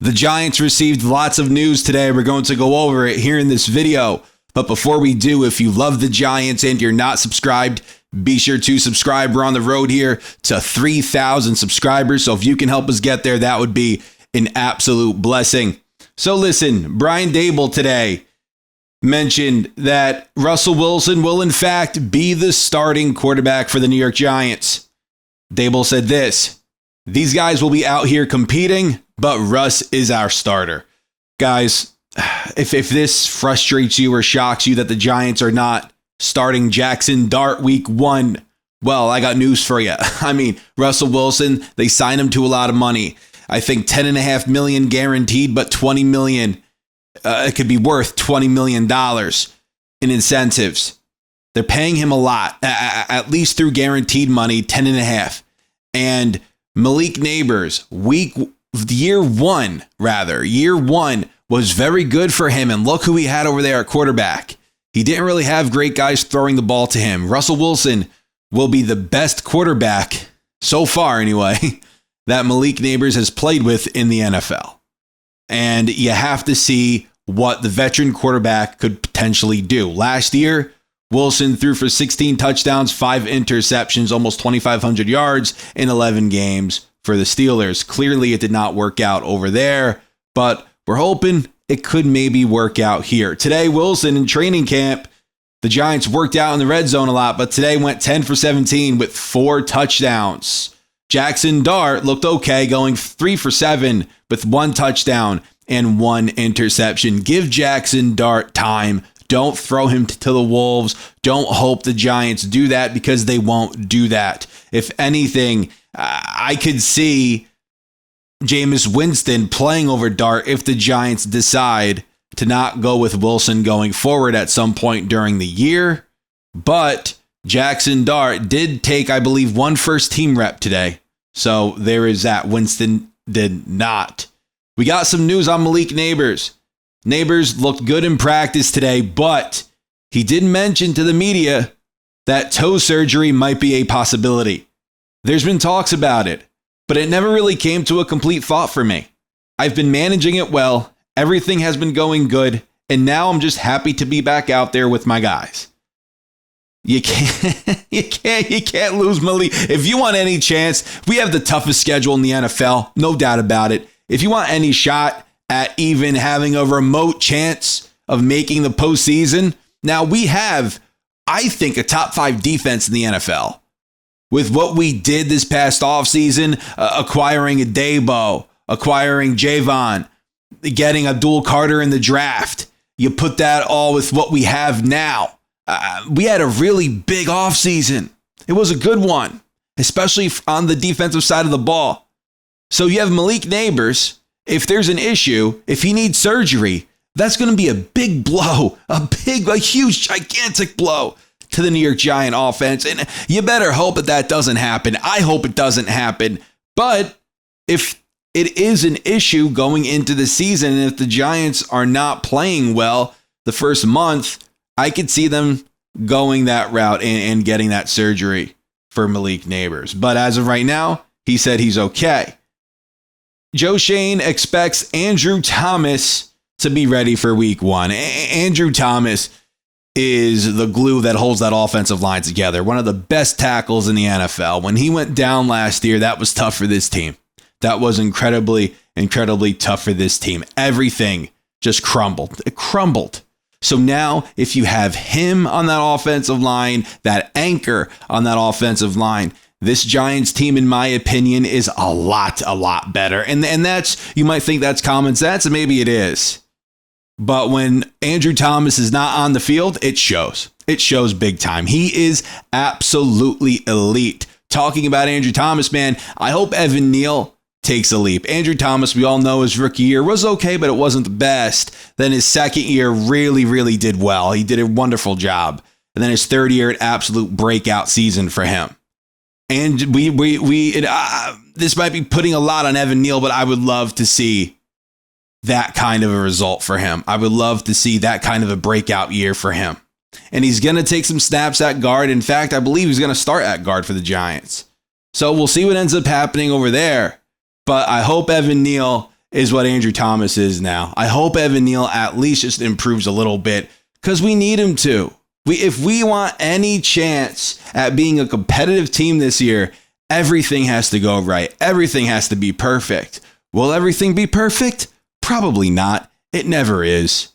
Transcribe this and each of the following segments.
The Giants received lots of news today. We're going to go over it here in this video. But before we do, if you love the Giants and you're not subscribed, be sure to subscribe. We're on the road here to 3,000 subscribers. So if you can help us get there, that would be an absolute blessing. So listen, Brian Daboll today mentioned that Russell Wilson will in fact be the starting quarterback for the New York Giants. Daboll said this: "These guys will be out here competing, but Russ is our starter." Guys, if this frustrates you or shocks you that the Giants are not starting Jackson Dart week 1, well, I got news for you. I mean, Russell Wilson, they signed him to a lot of money. I think $10.5 million guaranteed, but $20 million. It could be worth $20 million in incentives. They're paying him a lot, at least through guaranteed money, 10.5. And Malik Nabers, year one was very good for him. And look who he had over there at quarterback. He didn't really have great guys throwing the ball to him. Russell Wilson will be the best quarterback, so far anyway, that Malik Nabers has played with in the NFL. And you have to see what the veteran quarterback could potentially do. Last year, Wilson threw for 16 touchdowns, 5 interceptions, almost 2,500 yards in 11 games for the Steelers. Clearly, it did not work out over there, but we're hoping it could maybe work out here. Today, Wilson in training camp, the Giants worked out in the red zone a lot, but today went 10 for 17 with 4 touchdowns. Jackson Dart looked okay, going 3 for 7 with 1 touchdown and 1 interception. Give Jackson Dart time. Don't throw him to the wolves. Don't hope the Giants do that, because they won't do that. If anything, I could see Jameis Winston playing over Dart if the Giants decide to not go with Wilson going forward at some point during the year. But Jackson Dart did take, I believe, 1 first-team rep today. So there is that. Winston did not. We got some news on Malik Nabers. Nabers looked good in practice today, but he did mention to the media that toe surgery might be a possibility. There's been talks about it, but it never really came to a complete thought for me. I've been managing it well. Everything has been going good. And now I'm just happy to be back out there with my guys. You can't lose Malik. If you want any chance, we have the toughest schedule in the NFL, no doubt about it. If you want any shot at even having a remote chance of making the postseason, now we have, I think, a top 5 defense in the NFL. With what we did this past offseason, acquiring a Debo, acquiring Javon, getting Abdul Carter in the draft, you put that all with what we have now. We had a really big offseason. It was a good one, especially on the defensive side of the ball. So you have Malik Nabers. If there's an issue, if he needs surgery, that's going to be a big blow, a huge, gigantic blow to the New York Giant offense. And you better hope that doesn't happen. I hope it doesn't happen. But if it is an issue going into the season, and if the Giants are not playing well the first month, I could see them going that route and getting that surgery for Malik Nabers. But as of right now, he said he's okay. Joe Schoen expects Andrew Thomas to be ready for week 1. Andrew Thomas is the glue that holds that offensive line together. One of the best tackles in the NFL. When he went down last year, that was tough for this team. That was incredibly, incredibly tough for this team. Everything just crumbled. It crumbled. So now, if you have him on that offensive line, that anchor on that offensive line, this Giants team, in my opinion, is a lot better. And that's, you might think that's common sense, and maybe it is. But when Andrew Thomas is not on the field, it shows. It shows big time. He is absolutely elite. Talking about Andrew Thomas, man, I hope Evan Neal takes a leap. Andrew Thomas, we all know his rookie year was okay, but it wasn't the best. Then his second year really did well. He did a wonderful job. And then his third year, an absolute breakout season for him. And this might be putting a lot on Evan Neal, but I would love to see that kind of a result for him. I would love to see that kind of a breakout year for him. And he's going to take some snaps at guard. In fact, I believe he's going to start at guard for the Giants. So we'll see what ends up happening over there. But I hope Evan Neal is what Andrew Thomas is now. I hope Evan Neal at least just improves a little bit because we need him to. If we want any chance at being a competitive team this year, everything has to go right. Everything has to be perfect. Will everything be perfect? Probably not. It never is.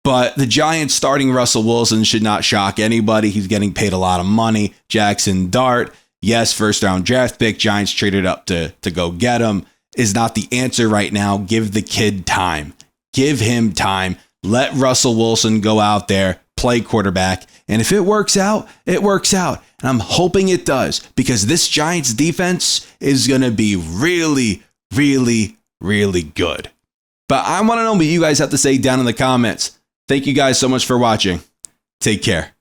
But the Giants starting Russell Wilson should not shock anybody. He's getting paid a lot of money. Jackson Dart, yes, first round draft pick. Giants traded up to go get him. Is not the answer right now. Give the kid time. Give him time. Let Russell Wilson go out there, play quarterback. And if it works out, it works out. And I'm hoping it does because this Giants defense is going to be really, really, really good. But I want to know what you guys have to say down in the comments. Thank you guys so much for watching. Take care.